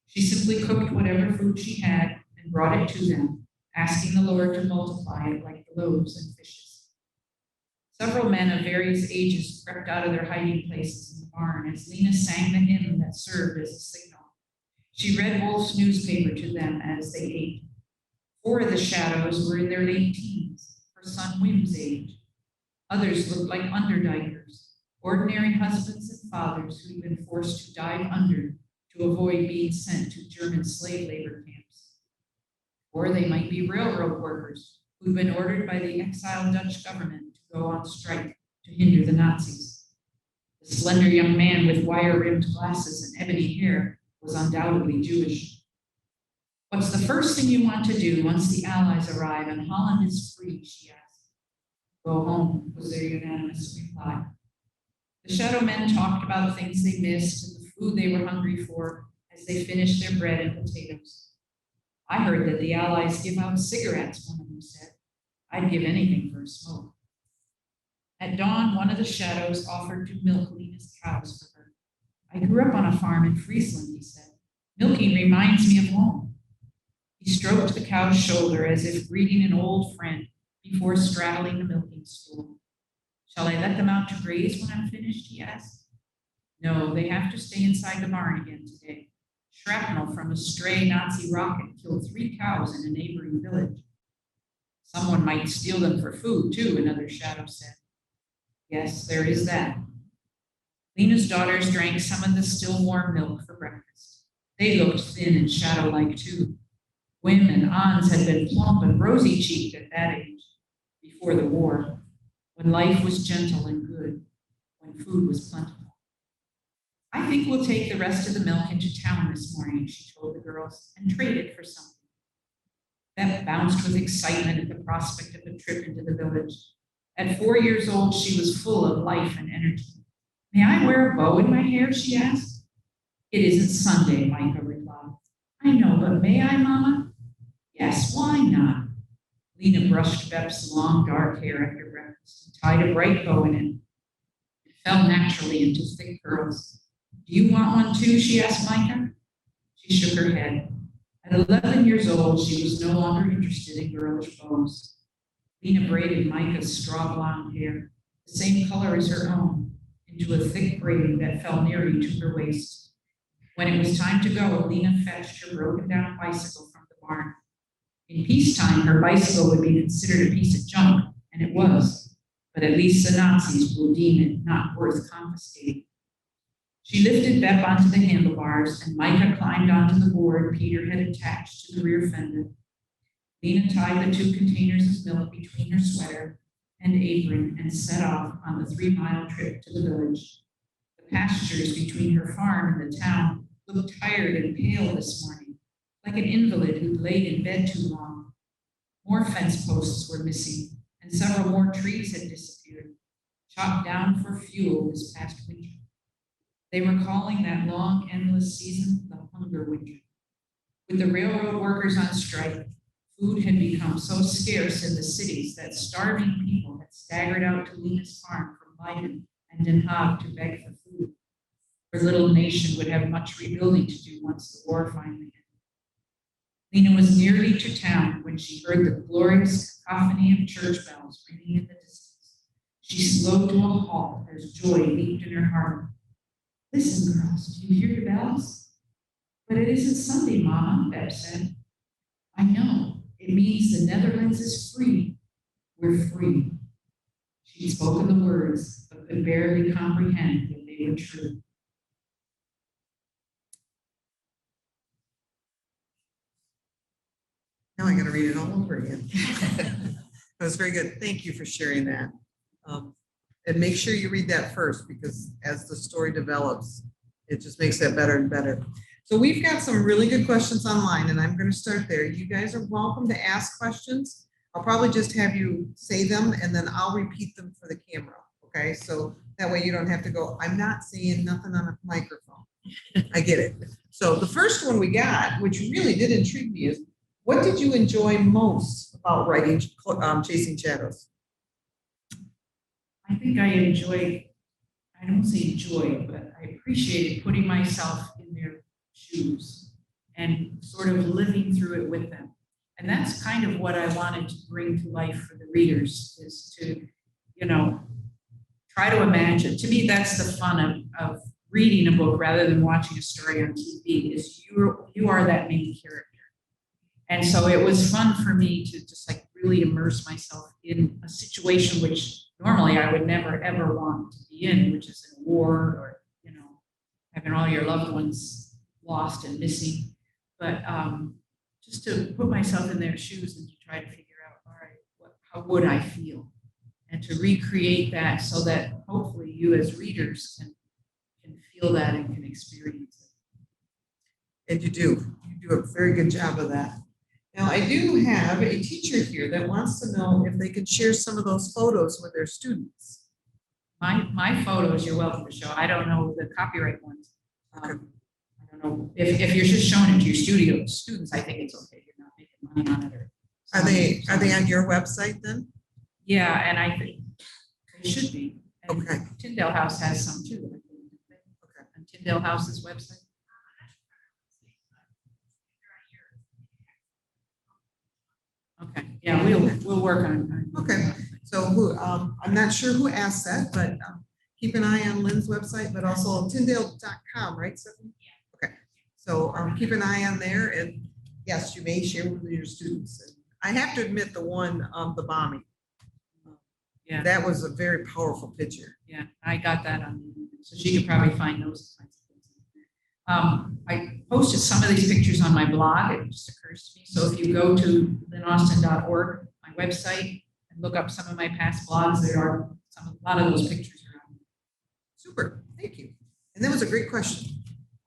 She simply cooked whatever food she had and brought it to them, asking the Lord to multiply it like the loaves and fishes. Several men of various ages crept out of their hiding places in the barn as Lena sang the hymn that served as a signal. She read Wolf's newspaper to them as they ate. 4 of the shadows were in their late teens, her son Wim's age. Others looked like underdikers, ordinary husbands and fathers who'd been forced to dive under to avoid being sent to German slave labor camps. Or they might be railroad workers who'd been ordered by the exiled Dutch government to go on strike to hinder the Nazis. The slender young man with wire-rimmed glasses and ebony hair was undoubtedly Jewish. "What's the first thing you want to do once the Allies arrive and Holland is free?" she asked. "Go home," was their unanimous reply. The shadow men talked about things they missed and the food they were hungry for as they finished their bread and potatoes. "I heard that the Allies give out cigarettes," one of them said. "I'd give anything for a smoke." At dawn, one of the shadows offered to milk Lena's cows for her. "I grew up on a farm in Friesland," he said. "Milking reminds me of home." He stroked the cow's shoulder as if greeting an old friend before straddling the milking stool. "Shall I let them out to graze when I'm finished?" he asked. "No, they have to stay inside the barn again today. Shrapnel from a stray Nazi rocket killed 3 cows in a neighboring village." "Someone might steal them for food, too," another shadow said. "Yes, there is that." Lena's daughters drank some of the still warm milk for breakfast. They looked thin and shadow-like, too. Wim and Ans had been plump and rosy-cheeked at that age, before the war, when life was gentle and good, when food was plentiful. "I think we'll take the rest of the milk into town this morning," she told the girls, "and trade it for something." Beth bounced with excitement at the prospect of a trip into the village. At 4 years old, she was full of life and energy. "May I wear a bow in my hair?" she asked. "It isn't Sunday," Micah replied. "I know, but may I, Mama?" "Yes, why not?" Lena brushed Beth's long dark hair after breakfast and tied a bright bow in it. It fell naturally into thick curls. "Do you want one too?" she asked Micah. She shook her head. At 11 years old, she was no longer interested in girlish bows. Lena braided Micah's straw blonde hair, the same color as her own, into a thick braid that fell nearly to her waist. When it was time to go, Lena fetched her broken-down bicycle from the barn. In peacetime, her bicycle would be considered a piece of junk, and it was, but at least the Nazis will deem it not worth confiscating. She lifted Beth onto the handlebars, and Micah climbed onto the board Peter had attached to the rear fender. Lena tied the 2 containers of milk between her sweater and apron and set off on the 3-mile trip to the village. The pastures between her farm and the town looked tired and pale this morning, like an invalid who'd laid in bed too long. More fence posts were missing, and several more trees had disappeared, chopped down for fuel this past winter. They were calling that long, endless season the hunger winter. With the railroad workers on strike, food had become so scarce in the cities that starving people had staggered out to Lena's farm from Leiden and Den Haag to beg for food. Her little nation would have much rebuilding to do once the war finally ended. Lena was nearly to town when she heard the glorious cacophony of church bells ringing in the distance. She slowed to a halt as joy leaped in her heart. "Listen, girls, do you hear the bells?" "But it isn't Sunday, Mama," Beth said. "I know. It means the Netherlands is free. We're free." She'd spoken the words, but could barely comprehend that they were true. Now I got to read it all over again. That was very good. Thank you for sharing that. And make sure you read that first, because as the story develops, it just makes that better and better. So we've got some really good questions online, and I'm going to start there. You guys are welcome to ask questions. I'll probably just have you say them, and then I'll repeat them for the camera. Okay, so that way you don't have to go, "I'm not saying nothing on a microphone." I get it. So the first one we got, which really did intrigue me, is what did you enjoy most about writing Chasing Shadows? I think I don't say enjoy, but I appreciated putting myself in their shoes and sort of living through it with them. And that's kind of what I wanted to bring to life for the readers, is to, try to imagine. To me, that's the fun of reading a book rather than watching a story on TV is you are that main character. And so it was fun for me to just like really immerse myself in a situation which normally I would never ever want to be in, which is in a war or, you know, having all your loved ones lost and missing. But just to put myself in their shoes and to try to figure out, all right, how would I feel? And to recreate that so that hopefully you as readers can feel that and can experience it. And you do a very good job of that. Now, I do have a teacher here that wants to know if they can share some of those photos with their students. My photos, you're welcome to show. I don't know the copyright ones. I don't know if you're just showing it to your students. I think it's okay. You're not making money on it. Or are they on your website then? Yeah, and I think they should be. And okay. Tyndale House has some too. Okay. On Tyndale House's website. Okay. Yeah, we'll work on. Okay. So I'm not sure who asked that, but keep an eye on Lynn's website, but also Tyndale.com, right, Stephanie? Yeah. Okay. So keep an eye on there, and yes, you may share with your students. And I have to admit, the one the bombing. Yeah. That was a very powerful picture. Yeah, I got that on YouTube, so she could probably find those kinds of things. I posted some of these pictures on my blog. It just occurs to me. So if you go to lynaustin.org, my website, and look up some of my past blogs, there are a lot of those pictures around. Super, thank you. And that was a great question.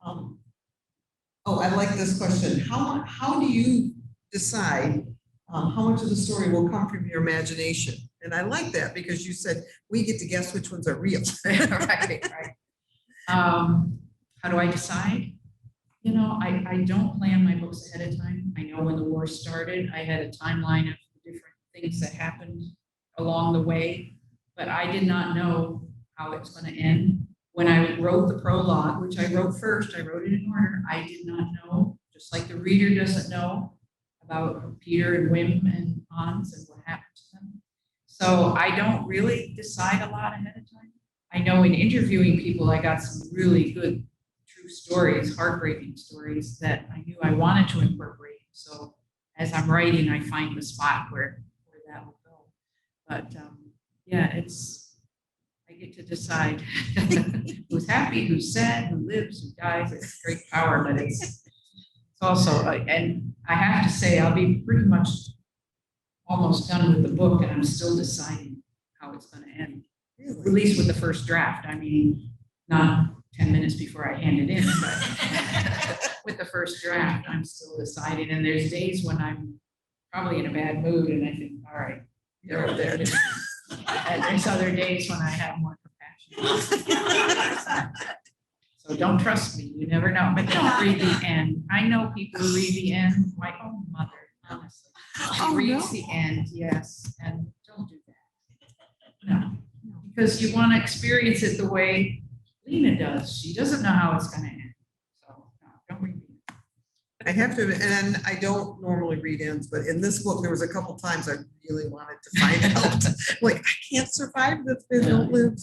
I like this question. How do you decide how much of the story will come from your imagination? And I like that because you said we get to guess which ones are real. right. How do I decide? You know, I don't plan my books ahead of time. I know when the war started, I had a timeline of different things that happened along the way, but I did not know how it's going to end. When I wrote the prologue, which I wrote first, I wrote it in order, I did not know, just like the reader doesn't know about Peter and Wim and Hans and what happened to them. So I don't really decide a lot ahead of time. I know in interviewing people, I got some really good true stories, heartbreaking stories that I knew I wanted to incorporate. So as I'm writing, I find the spot where that will go. But yeah, I get to decide who's happy, who's sad, who lives, who dies. It's great power, but it's also, and I have to say, I'll be pretty much almost done with the book, and I'm still deciding how it's going to end. Really? At least with the first draft. I mean, not 10 minutes before I hand it in, but with the first draft, I'm still deciding. And there's days when I'm probably in a bad mood, and I think, all right, they're there. And there's other days when I have more compassion. So don't trust me. You never know. But don't read the end. I know people who read the end. My own mother, honestly. She reads the end, yes, and don't do that. No, because you want to experience it the way Lena does. She doesn't know how it's going to end. So no, don't read it. I have to, and I don't normally read ends, but in this book, there was a couple times I really wanted to find out. Like, I can't survive this, they don't live.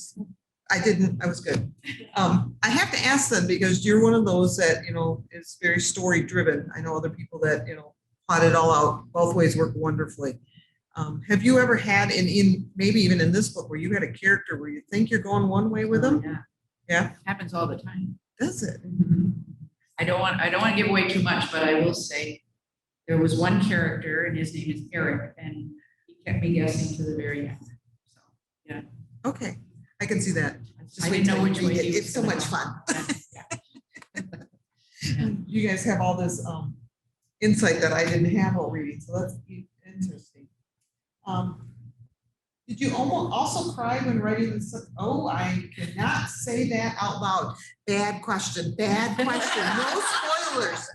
I didn't, I was good. I have to ask them, because you're one of those that, you know, is very story driven. I know other people that, you know, plot it all out. Both ways work wonderfully. Have you ever had, in maybe even in this book, where you had a character where you think you're going one way with them? Yeah. Yeah. It happens all the time. Does it? Mm-hmm. I don't want to give away too much, but I will say there was one character, and his name is Eric, and he kept me guessing to the very end. So yeah. Okay. I can see that. I didn't know which way he was. It's so much fun. Yeah. You guys have all this insight that I didn't have while reading, so that's interesting. Did you also cry when writing this? Oh, I cannot say that out loud. Bad question. No spoilers.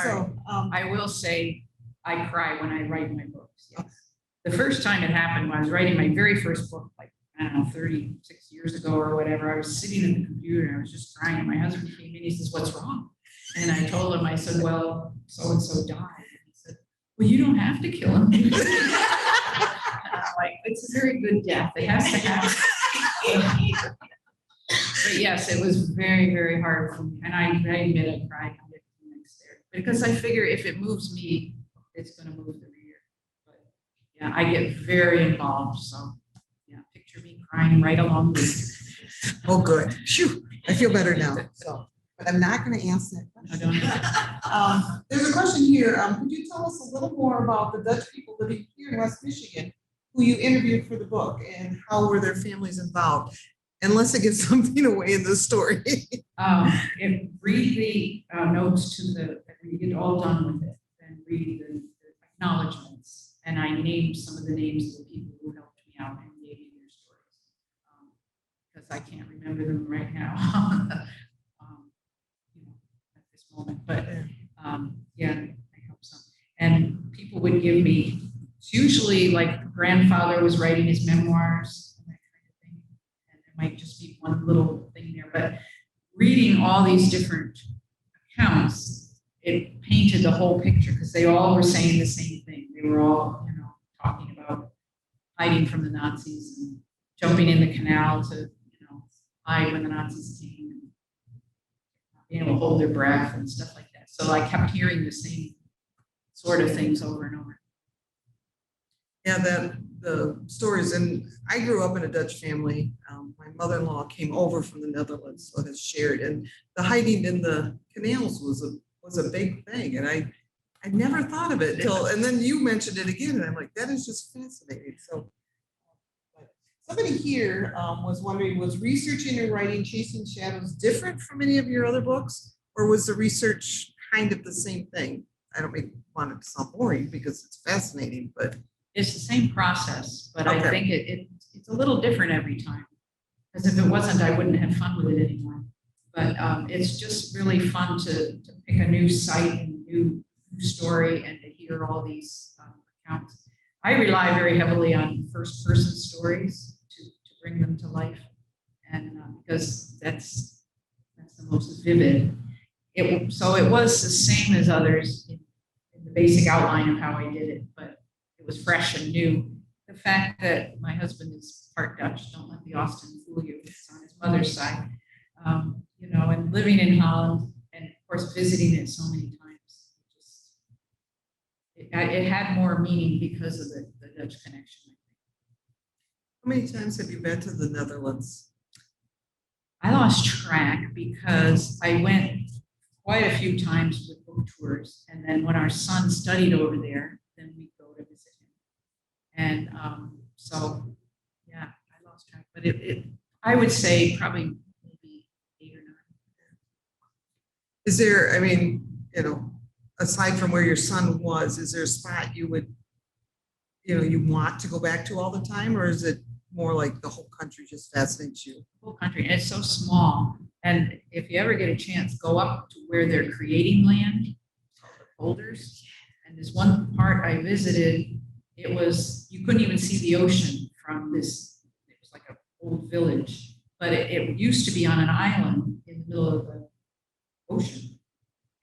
So I will say I cry when I write my books. Yes. The first time it happened when I was writing my very first book, like, I don't know, 36 years ago or whatever, I was sitting at the computer and I was just crying, and my husband came in, he says, "What's wrong?" And I told him, I said, "Well, so-and-so died." And he said, "Well, you don't have to kill him." And I'm like, it's a very good death. It has to happen. But yes, it was very, very hard for me. And I admit I cried the next there because I figure if it moves me, it's going to move the reader. But yeah, I get very involved. So yeah, picture me crying right along with you. Oh, good. Phew, I feel better now. So, but I'm not going to answer that question. There's a question here. Could you tell us a little more about the Dutch people living here in West Michigan who you interviewed for the book, and how were their families involved? Unless it gives something away in the story. Read the notes to when you get all done with it, and read the acknowledgments. And I named some of the names of the people who helped me out and gave me their stories. Because I can't remember them right now, at this moment. But yeah, I hope so. And people would give me, it's usually like grandfather was writing his memoirs and that kind of thing. And there might just be one little thing there. But reading all these different accounts, it painted the whole picture because they all were saying the same thing. They were all, talking about hiding from the Nazis and jumping in the canal to, hide when the Nazis came, and being able to hold their breath and stuff like that. So I kept hearing the same sort of things over and over. Yeah, the stories, and I grew up in a Dutch family. My mother-in-law came over from the Netherlands, so it's shared. And the hiding in the canals was a big thing, and I never thought of it until, and then you mentioned it again, and I'm like, that is just fascinating. So, but somebody here was wondering, was researching and writing Chasing Shadows different from any of your other books, or was the research kind of the same thing? I don't want it to sound boring because it's fascinating, but it's the same process, but okay. I think it's a little different every time. Because if it wasn't, I wouldn't have fun with it anymore. But it's just really fun to pick a new site and new story and to hear all these accounts. I rely very heavily on first-person stories to bring them to life, and because that's the most vivid. So it was the same as others in the basic outline of how I did it, but it was fresh and new. The fact that my husband is part Dutch, don't let the Austin fool you, it's on his mother's side, and living in Holland and of course visiting it so many times, it had more meaning because of the Dutch connection. How many times have you been to the Netherlands? I lost track because I went quite a few times with book tours, and then when our son studied over there, then we'd go to visit him. And so, yeah, I lost track, but I would say probably maybe 8 or 9. Is there, aside from where your son was, is there a spot you would, you want to go back to all the time, or is it more like the whole country just fascinates you? The whole country, and it's so small. And if you ever get a chance, go up to where they're creating land, called the polders. And there's one part I visited, you couldn't even see the ocean from this, it was like an old village, but it used to be on an island in the middle of the ocean.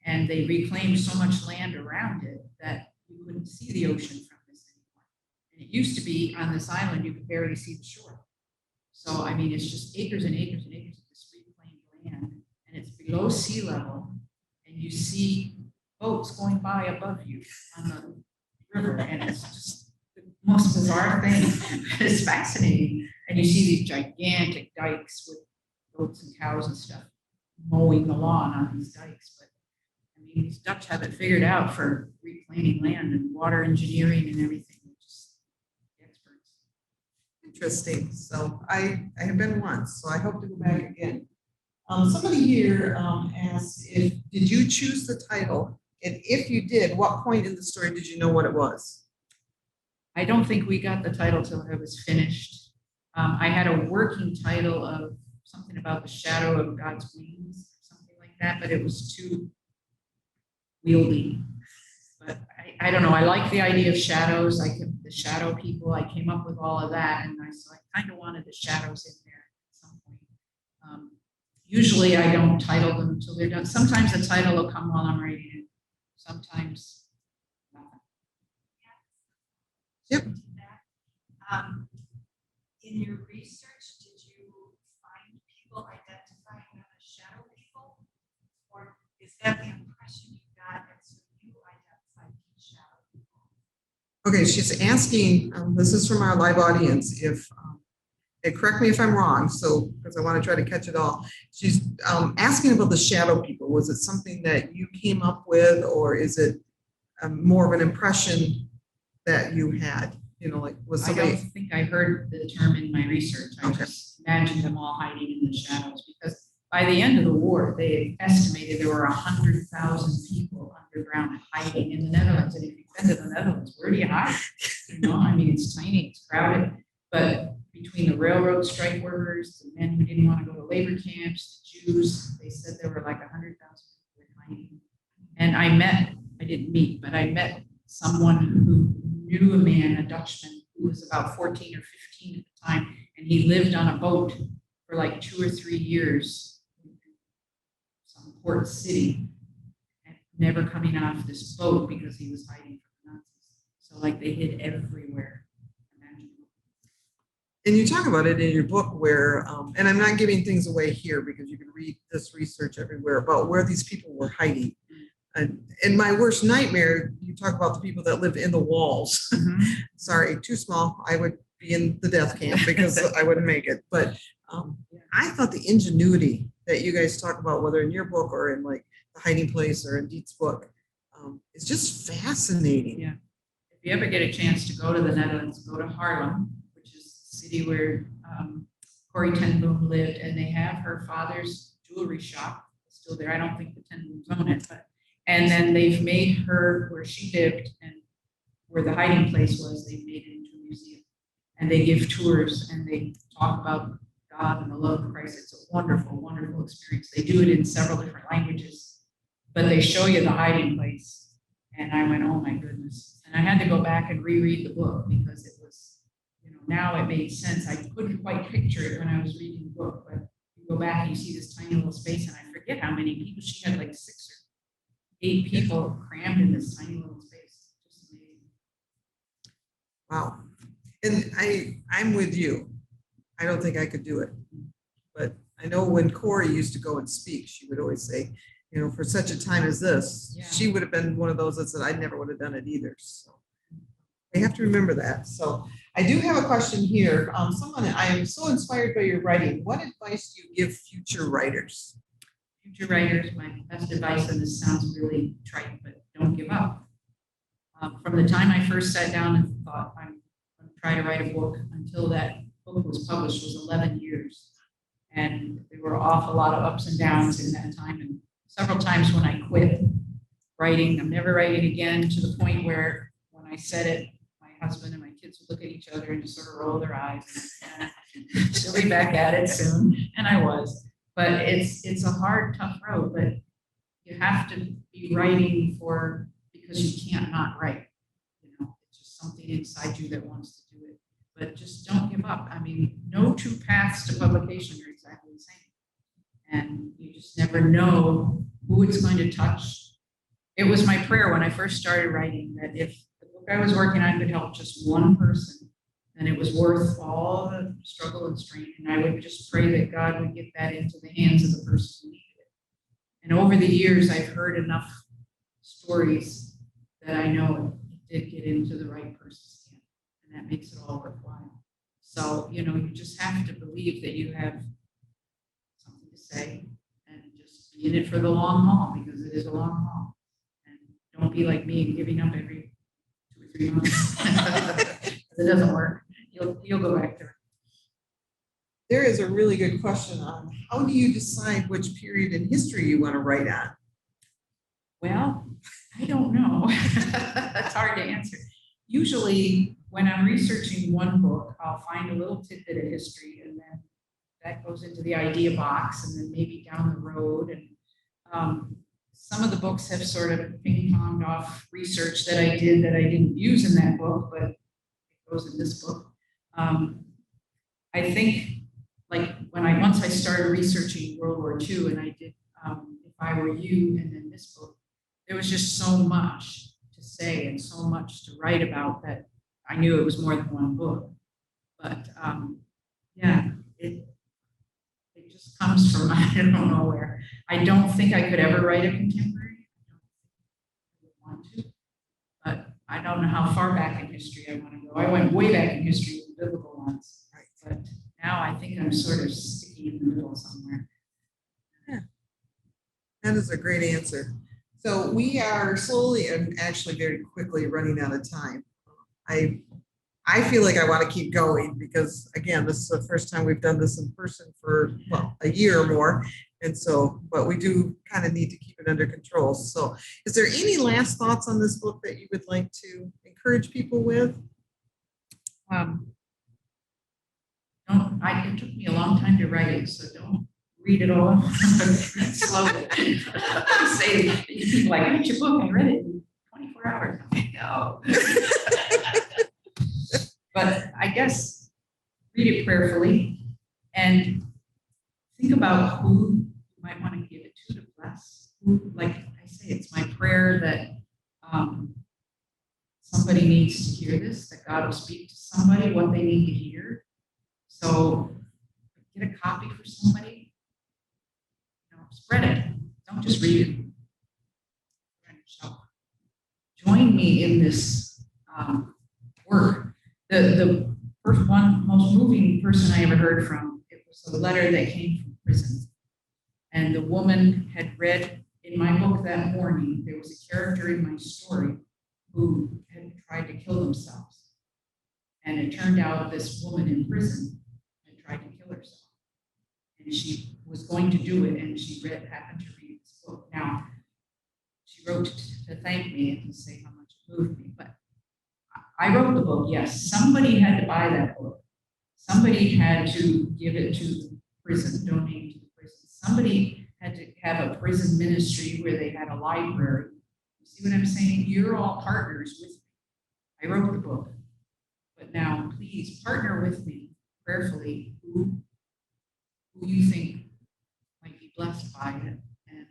And they reclaimed so much land around it that you couldn't see the ocean from this anymore. And it used to be on this island, you could barely see the shore. So, it's just acres and acres and acres of this reclaimed land, and it's below sea level, and you see boats going by above you on the river, and it's just the most bizarre thing. It's fascinating. And you see these gigantic dikes with goats and cows and stuff mowing the lawn on these dikes. But these Dutch have it figured out for reclaiming land and water engineering and everything. Just experts. Interesting. So I have been once, so I hope to go back again. Somebody here asked, did you choose the title? And if you did, what point in the story did you know what it was? I don't think we got the title till it was finished. I had a working title of something about the shadow of God's wings, something like that, but it was too wieldy. But I don't know. I like the idea of shadows. The shadow people. I came up with all of that, and so I kind of wanted the shadows in there at some point. Usually, I don't title them until they're done. Sometimes the title will come while I'm writing it. Sometimes not. Yep. In your research, did you find people identifying Is that the impression you got? And so you identified these shadow people. Okay, she's asking, this is from our live audience, if, and correct me if I'm wrong, so, because I want to try to catch it all. She's asking about the shadow people. Was it something that you came up with, or is it more of an impression that you had? You know, like, was I somebody? don't think I heard the term in my research. I Okay. just imagined them all hiding in the shadows, because by the end of the war, they estimated there were 100,000 people underground hiding in the Netherlands. And if you've been to the Netherlands, where do you hide? You know, I mean, it's tiny, it's crowded, but between the railroad strike workers, the men who didn't want to go to labor camps, the Jews, they said there were like 100,000 people hiding. And I didn't meet, but I met someone who knew a man, a Dutchman, who was about 14 or 15 at the time, and he lived on a boat for like 2 or 3 years in some port city, and never coming off this boat because he was hiding from the Nazis. So like they hid everywhere. And you talk about it in your book where, and I'm not giving things away here because you can read this research everywhere about where these people were hiding. And in my worst nightmare, you talk about the people that live in the walls. Mm-hmm. Sorry, too small. I would be in the death camp because I wouldn't make it. But I thought the ingenuity that you guys talk about, whether in your book or in like The Hiding Place or in Diet's book, is just fascinating. Yeah. If you ever get a chance to go to the Netherlands, go to Haarlem, which is the city where Corrie ten Boom lived, and they have her father's jewelry shop still there. I don't think the ten Booms own it, but and then they've made her where she lived and where the hiding place was, they've made it into a museum. And they give tours and they talk about God and the love of Christ. It's a wonderful, wonderful experience. They do it in several different languages, but they show you the hiding place. And I went, oh my goodness. And I had to go back and reread the book because it was, you know, now it made sense. I couldn't quite picture it when I was reading the book, but you go back and you see this tiny little space, and I forget how many people. She had like 6 or 8 people crammed in this tiny little space. Just amazing. Wow. And I'm with you. I don't think I could do it. But I know when Corrie used to go and speak, she would always say, you know, for such a time as this, Yeah. she would have been one of those that said, I never would have done it either. So we have to remember that. So I do have a question here. I am so inspired by your writing. What advice do you give future writers? Future writers, my best advice, and this sounds really trite, but don't give up. From the time I first sat down and thought, I'm going to try to write a book, until that book was published was 11 years. And there were an awful lot of ups and downs in that time. And several times when I quit writing, I'm never writing again, to the point where when I said it, my husband and my kids would look at each other and just sort of roll their eyes. And she'll be back at it soon. And I was. But it's a hard, tough road, but you have to be writing because you can't not write. You know, it's just something inside you that wants to do it. But just don't give up. I mean, no two paths to publication are exactly the same. And you just never know who it's going to touch. It was my prayer when I first started writing that if the book I was working on could help just one person, then it was worth all the struggle and strain. And I would just pray that God would get that into the hands of the person who needed it. And over the years, I've heard enough stories that I know it did get into the right person's hand. And that makes it all worthwhile. So, you know, you just have to believe that you have something to say and just be in it for the long haul, because it is a long haul. And don't be like me and giving up every 2 or 3 months. It doesn't work. You'll go back there. There is a really good question on how do you decide which period in history you want to write on? Well, I don't know. That's hard to answer. Usually when I'm researching one book, I'll find a little tidbit of history, and then that goes into the idea box, and then maybe down the road. And some of the books have sort of ping-ponged off research that I did that I didn't use in that book, but it goes in this book. I think, like once I started researching World War II, and I did If I Were You, and then this book, there was just so much to say and so much to write about that I knew it was more than one book. But yeah, it it just comes from I don't know where. I don't think I could ever write a contemporary. I don't want to, but I don't know how far back in history I want to go. I went way back in history with biblical ones, but now I think I'm sort of sticky in the middle somewhere. Yeah, that is a great answer. So we are slowly and actually very quickly running out of time. I feel like I want to keep going because, again, this is the first time we've done this in person for, well, a year or more. And so, but we do kind of need to keep it under control. So is there any last thoughts on this book that you would like to encourage people with? It took me a long time to write it, so don't read it all slowly. Say, people like, read your book, I read it in 24 hours. I'm like, no. But I guess read it prayerfully and think about who you might want to give it to bless. Like I say, it's my prayer that somebody needs to hear this, that God will speak to somebody what they need to hear. So get a copy for somebody, spread it. Don't just read it. Join me in this work. The first one, most moving person I ever heard from, it was a letter that came from prison. And the woman had read in my book that morning, there was a character in my story who had tried to kill themselves. And it turned out this woman in prison had tried to kill herself. And she was going to do it, and she happened to read this book. Now, she wrote to thank me and to say how much it moved me. But I wrote the book, yes. Somebody had to buy that book. Somebody had to give it to the prison, donate to the prison. Somebody had to have a prison ministry where they had a library. You see what I'm saying? You're all partners with me. I wrote the book. But now, please partner with me prayerfully who you think might be blessed by it and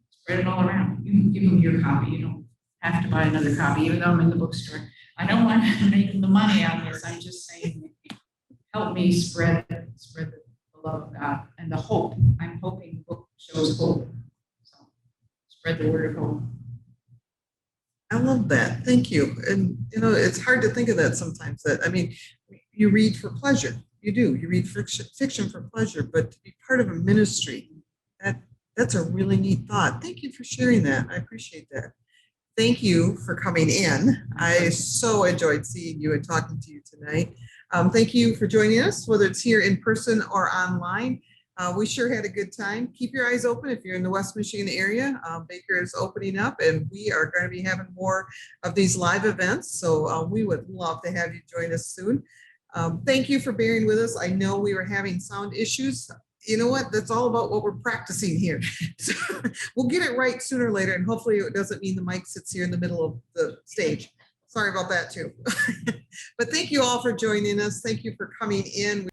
spread it all around. You can give them your copy. You don't have to buy another copy, even though I'm in the bookstore. I don't want to make the money on this. I'm just saying, help me spread the love of God and the hope. I'm hoping the book shows hope. So spread the word of hope. I love that. Thank you. And, it's hard to think of that sometimes. You read for pleasure. You do. You read fiction for pleasure, but to be part of a ministry, that's a really neat thought. Thank you for sharing that. I appreciate that. Thank you for coming in. I so enjoyed seeing you and talking to you tonight. Thank you for joining us, whether it's here in person or online. We sure had a good time. Keep your eyes open if you're in the West Michigan area. Baker is opening up, and we are going to be having more of these live events. So we would love to have you join us soon. Thank you for bearing with us. I know we were having sound issues. You know what? That's all about what we're practicing here. So we'll get it right sooner or later, and hopefully it doesn't mean the mic sits here in the middle of the stage. Sorry about that too. But thank you all for joining us. Thank you for coming in.